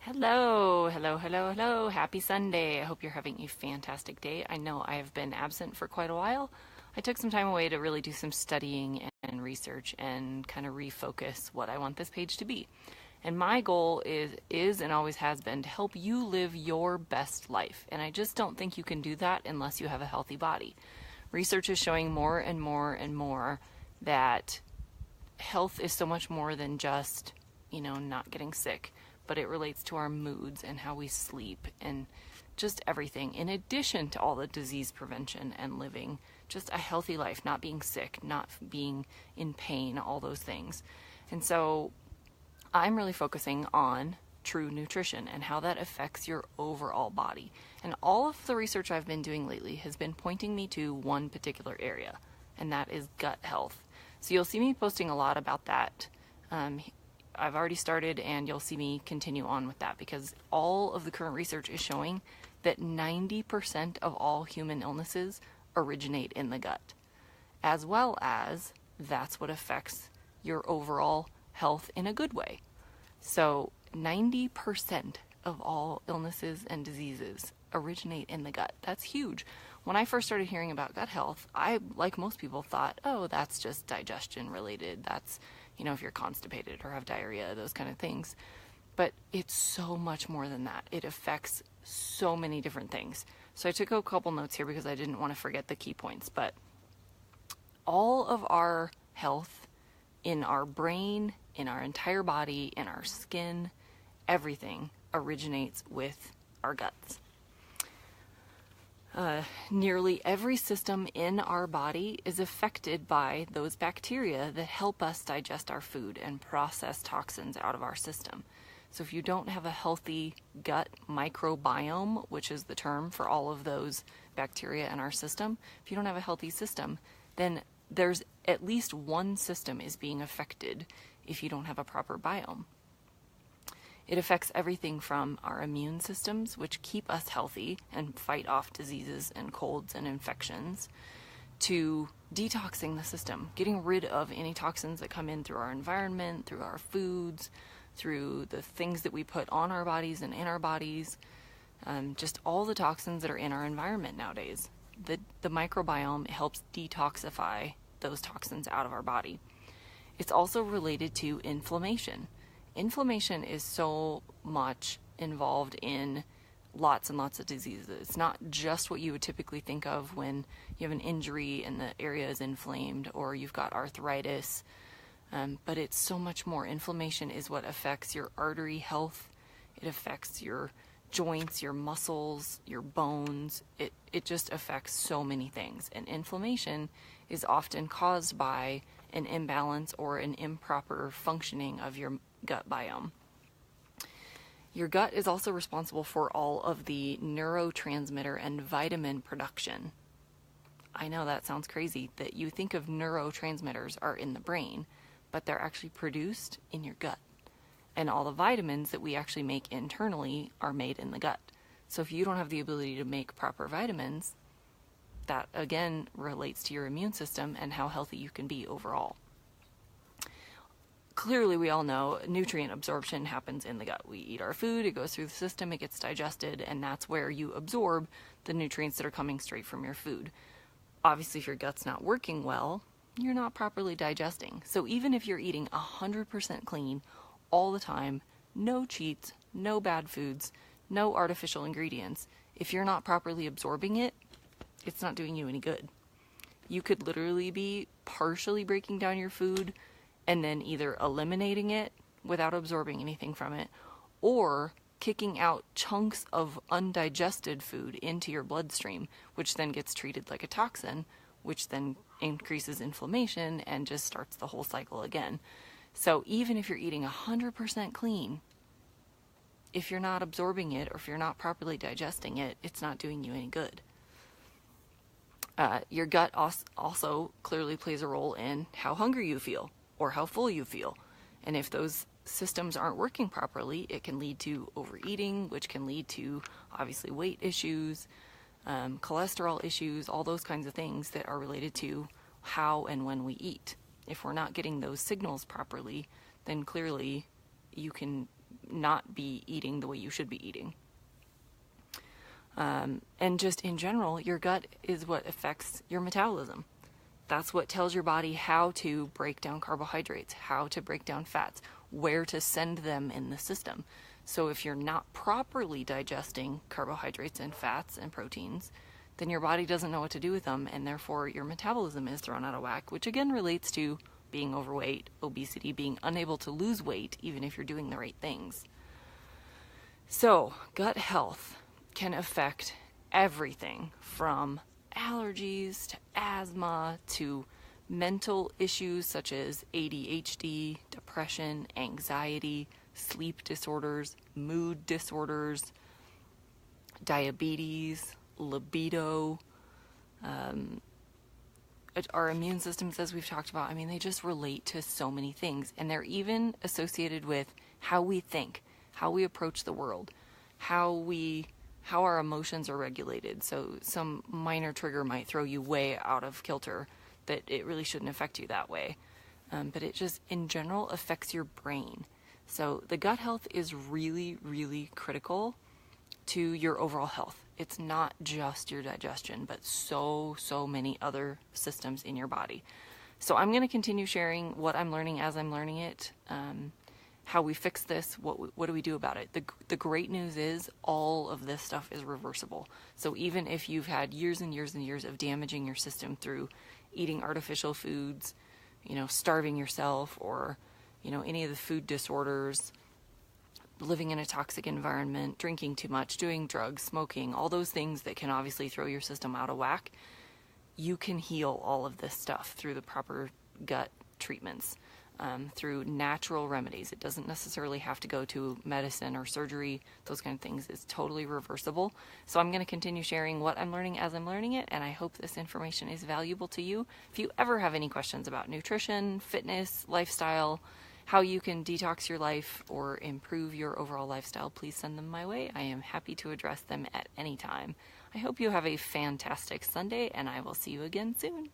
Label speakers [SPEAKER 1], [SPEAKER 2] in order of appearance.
[SPEAKER 1] Hello, hello, hello, hello. Happy Sunday. I hope you're having a fantastic day. I know I have been absent for quite a while. I took some time away to really do some studying and research and kind of refocus what I want this page to be. And my goal is and always has been to help you live your best life. And I just don't think you can do that unless you have a healthy body. Research is showing more and more and more that health is so much more than just, not getting sick, but it relates to our moods and how we sleep and just everything, in addition to all the disease prevention and living just a healthy life, not being sick, not being in pain, all those things. And so I'm really focusing on true nutrition and how that affects your overall body. And all of the research I've been doing lately has been pointing me to one particular area, and that is gut health. So you'll see me posting a lot about that. I've already started, and you'll see me continue on with that because all of the current research is showing that 90% of all human illnesses originate in the gut, as well as that's what affects your overall health in a good way. So 90% of all illnesses and diseases originate in the gut. That's huge. When I first started hearing about gut health, I, like most people, thought, oh, that's just digestion related. That's, if you're constipated or have diarrhea, those kind of things. But it's so much more than that. It affects so many different things. So I took a couple notes here because I didn't want to forget the key points. But all of our health in our brain, in our entire body, in our skin, everything originates with our guts. Nearly every system in our body is affected by those bacteria that help us digest our food and process toxins out of our system. So if you don't have a healthy gut microbiome, which is the term for all of those bacteria in our system, if you don't have a healthy system, then there's at least one system is being affected if you don't have a proper biome. It affects everything from our immune systems, which keep us healthy and fight off diseases and colds and infections, to detoxing the system, getting rid of any toxins that come in through our environment, through our foods, through the things that we put on our bodies and in our bodies, just all the toxins that are in our environment nowadays. The microbiome helps detoxify those toxins out of our body. It's also related to inflammation. Inflammation is so much involved in lots and lots of diseases. It's not just what you would typically think of when you have an injury and the area is inflamed or you've got arthritis, but it's so much more. Inflammation is what affects your artery health. It affects your joints, your muscles, your bones. It just affects so many things. And inflammation is often caused by an imbalance or an improper functioning of your gut biome. Your gut is also responsible for all of the neurotransmitter and vitamin production. I know that sounds crazy that you think of neurotransmitters are in the brain, but they're actually produced in your gut. And all the vitamins that we actually make internally are made in the gut. So if you don't have the ability to make proper vitamins, that again relates to your immune system and how healthy you can be overall. Clearly, we all know nutrient absorption happens in the gut. We eat our food, it goes through the system, it gets digested, and that's where you absorb the nutrients that are coming straight from your food. Obviously, if your gut's not working well, you're not properly digesting. So even if you're eating 100% clean all the time, no cheats, no bad foods, no artificial ingredients, if you're not properly absorbing it, it's not doing you any good. You could literally be partially breaking down your food and then either eliminating it without absorbing anything from it, or kicking out chunks of undigested food into your bloodstream, which then gets treated like a toxin, which then increases inflammation and just starts the whole cycle again. So even if you're eating 100% clean, if you're not absorbing it or if you're not properly digesting it, it's not doing you any good. Your gut also clearly plays a role in how hungry you feel or how full you feel. And if those systems aren't working properly, it can lead to overeating, which can lead to obviously weight issues, cholesterol issues, all those kinds of things that are related to how and when we eat. If we're not getting those signals properly, then clearly you can not be eating the way you should be eating. And just in general, your gut is what affects your metabolism. That's what tells your body how to break down carbohydrates, how to break down fats, where to send them in the system. So if you're not properly digesting carbohydrates and fats and proteins, then your body doesn't know what to do with them, and therefore your metabolism is thrown out of whack, which again relates to being overweight, obesity, being unable to lose weight even if you're doing the right things. So gut health can affect everything from allergies to asthma to mental issues such as ADHD, depression, anxiety, sleep disorders, mood disorders, diabetes, libido, our immune systems, as we've talked about. I mean, they just relate to so many things, and they're even associated with how we think, how we approach the world, how our emotions are regulated. So some minor trigger might throw you way out of kilter that it really shouldn't affect you that way. But it just, in general, affects your brain. So the gut health is really, really critical to your overall health. It's not just your digestion, but so many other systems in your body. So I'm going to continue sharing what I'm learning as I'm learning it, how we fix this, what do we do about it. The great news is all of this stuff is reversible. So even if you've had years and years and years of damaging your system through eating artificial foods, starving yourself, or, any of the food disorders, living in a toxic environment, drinking too much, doing drugs, smoking, all those things that can obviously throw your system out of whack, you can heal all of this stuff through the proper gut treatments, through natural remedies. It doesn't necessarily have to go to medicine or surgery, those kind of things. It's totally reversible. So I'm going to continue sharing what I'm learning as I'm learning it, and I hope this information is valuable to you. If you ever have any questions about nutrition, fitness, lifestyle, how you can detox your life or improve your overall lifestyle, please send them my way. I am happy to address them at any time. I hope you have a fantastic Sunday, and I will see you again soon.